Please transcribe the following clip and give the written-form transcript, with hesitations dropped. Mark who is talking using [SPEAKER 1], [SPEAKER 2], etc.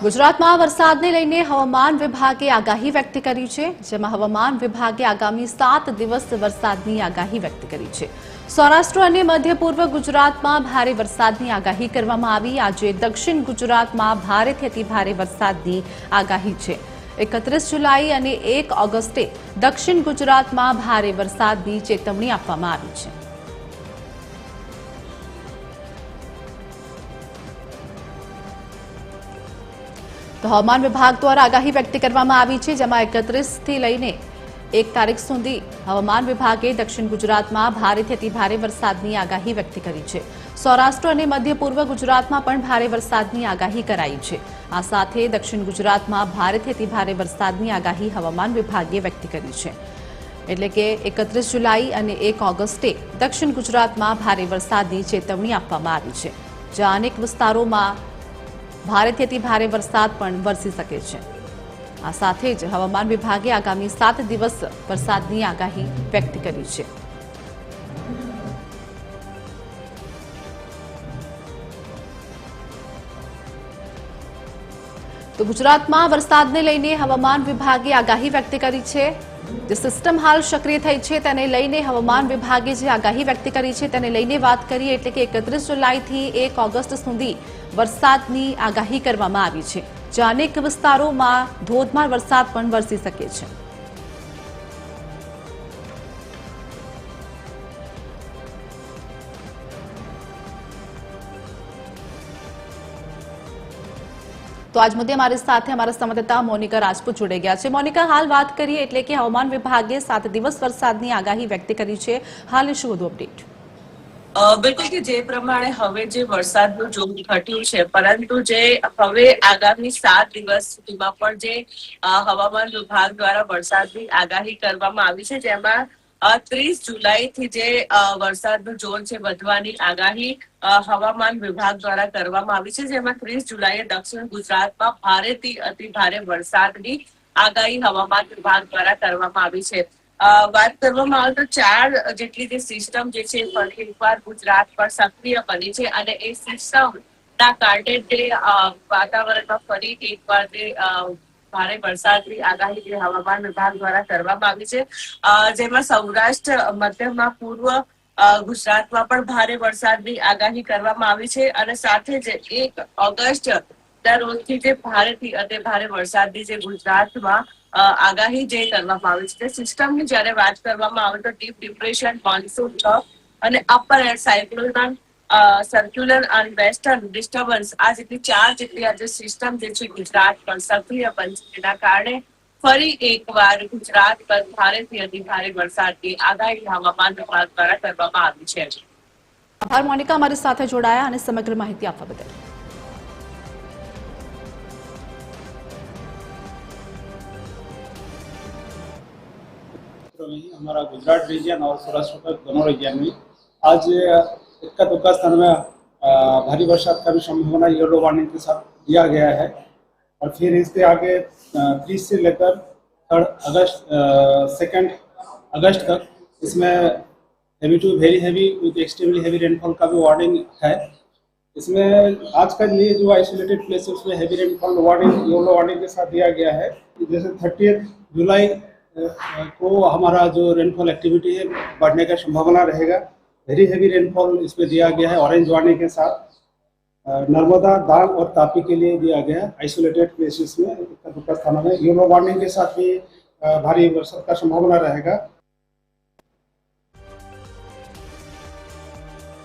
[SPEAKER 1] ગુજરાતમાં વરસાદને લઈને હવામાન વિભાગે આગાહી વ્યક્ત કરી છે, જેમાં હવામાન વિભાગે આગામી 7 દિવસ વરસાદની આગાહી વ્યક્ત કરી છે। સૌરાષ્ટ્ર અને મધ્ય પૂર્વ ગુજરાતમાં ભારે વરસાદની આગાહી કરવામાં આવી। આજે દક્ષિણ ગુજરાતમાં ભારેથી અતિ ભારે વરસાદની આગાહી છે। 31 જુલાઈ અને 1 ઓગસ્ટે દક્ષિણ ગુજરાતમાં ભારે વરસાદની ચેતવણી આપવામાં આવી છે। તો હવામાન વિભાગ દ્વારા આગાહી વ્યક્ત કરવામાં આવી છે, જેમાં 31 થી લઈને 1 તારીખ સુધી હવામાન વિભાગે દક્ષિણ ગુજરાતમાં ભારેથી અતિ ભારે વરસાદની આગાહી વ્યક્ત કરી છે। સૌરાષ્ટ્ર અને મધ્ય પૂર્વ ગુજરાતમાં પણ ભારે વરસાદની આગાહી કરાઈ છે। આ સાથે દક્ષિણ ગુજરાતમાં ભારેથી અતિ ભારે વરસાદની આગાહી હવામાન વિભાગે વ્યક્ત કરી છે। એટલે કે 31 જુલાઈ અને 1 ઓગસ્ટે દક્ષિણ ગુજરાતમાં ભારે વરસાદની ચેતવણી આપવામાં આવી છે, જ્યાં અનેક વિસ્તારોમાં ભારેથી અતિ ભારે વરસાદ પણ વરસી શકે છે। આ સાથે જ હવામાન વિભાગે આગામી 7 દિવસ વરસાદની આગાહી વ્યક્ત કરી છે। તો ગુજરાતમાં વરસાદને લઈને હવામાન વિભાગે આગાહી વ્યક્ત કરી છે। જે સિસ્ટમ હાલ સક્રિય થઈ છે તેને લઈને હવામાન વિભાગે જે આગાહી વ્યક્ત કરી છે તેને લઈને વાત કરીએ, એટલે કે 31 જુલાઈથી 1 ઓગસ્ટ સુધી વરસાદની આગાહી કરવામાં આવી છે, જ્યાં અનેક વિસ્તારોમાં ધોધમાર વરસાદ પણ વરસી શકે છે। તો આજ મુદ્દે हमारे साथ हमारा संवाददाता मोनिका राजपूत जुड़े गया है। मोनिका, हाल बात करिए એટલે કે હવામાન વિભાગે 7 દિવસ વરસાદની આગાહી વ્યક્ત કરી છે। હાલની શું વધુ અપડેટ?
[SPEAKER 2] બિલકુલ કે જે પ્રમાણે હવે જે વરસાદનું જોર ઘટ્યું છે, પરંતુ જે હવે આગામી 7 દિવસ સુધીમાં પણ જે હવામાન વિભાગ દ્વારા વરસાદની આગાહી કરવામાં આવી છે, જેમાં 30 જુલાઈથી જે વરસાદનું જોર છે વધવાની આગાહી હવામાન વિભાગ દ્વારા કરવામાં આવી છે, જેમાં 30 જુલાઈએ દક્ષિણ ગુજરાતમાં ભારેથી અતિ ભારે વરસાદની આગાહી હવામાન વિભાગ દ્વારા કરવામાં આવી છે। વાત કરવામાં આવે તો 4 જેટલી જે સિસ્ટમ જે છે ફરી એકવાર ગુજરાત પર સક્રિય બની છે, અને એ સિસ્ટમ ના કારણે જે વાતાવરણમાં ફરી એકવાર જે ભારે વરસાદની આગાહી જે હવામાન વિભાગ દ્વારા કરવામાં આવી છે, જેમાં સૌરાષ્ટ્ર, મધ્યમાં પૂર્વ ગુજરાતમાં પણ ભારે વરસાદની આગાહી કરવામાં આવી છે, અને સાથે જ 1 ઓગસ્ટ રોજથી જે ભારેથી અતિ ભારે વરસાદની જે ગુજરાતમાં આગાહી જે કરવામાં આવી છે, સિસ્ટમની જ્યારે વાત કરવામાં આવે તો ડીપ ડિપ્રેશન, મોન્સૂન અને અપર એર સાયક્લોન, સર્ક્યુલર અને વેસ્ટર્ન ડિસ્ટર્બન્સ, આ જેટલી 4 જેટલી આજે સિસ્ટમ જે છે ગુજરાત પર સક્રિય બની છે, જેના કારણે ફરી એકવાર ગુજરાત પર ભારેથી અતિ ભારે વરસાદની આગાહી હવામાન વિભાગ દ્વારા કરવામાં આવી છે।
[SPEAKER 1] આભાર મોનિકા, અમારી સાથે જોડાયા અને સમગ્ર માહિતી આપવા બદલ।
[SPEAKER 3] हमारा गुजरात रीजन और सौराष्ट्र का दोनों रीजन में आज इक्का दुक्का स्थान में भारी बरसात का भी संभावना येलो वार्निंग के साथ दिया गया है। और फिर इसके आगे 30 से लेकर 2 अगस्त तक इसमें heavy to very heavy with extremely heavy rainfall का भी वार्निंग है। इसमें आज का लिए जो आइसोलेटेड प्लेसेस में heavy rainfall warning yellow warning के साथ दिया गया है। जैसे 30 जुलाई को हमारा जो रेनफॉल एक्टिविटी है बढ़ने का संभावना रहेगा। वेरी हेवी रेनफॉल इसमें दिया गया है ऑरेंज वार्निंग के साथ। नर्मदा, डांग और तापी के लिए दिया गया है आइसोलेटेड प्लेसेस में, स्थानों में येलो वार्निंग के साथ भी भारी वर्षा का संभावना रहेगा।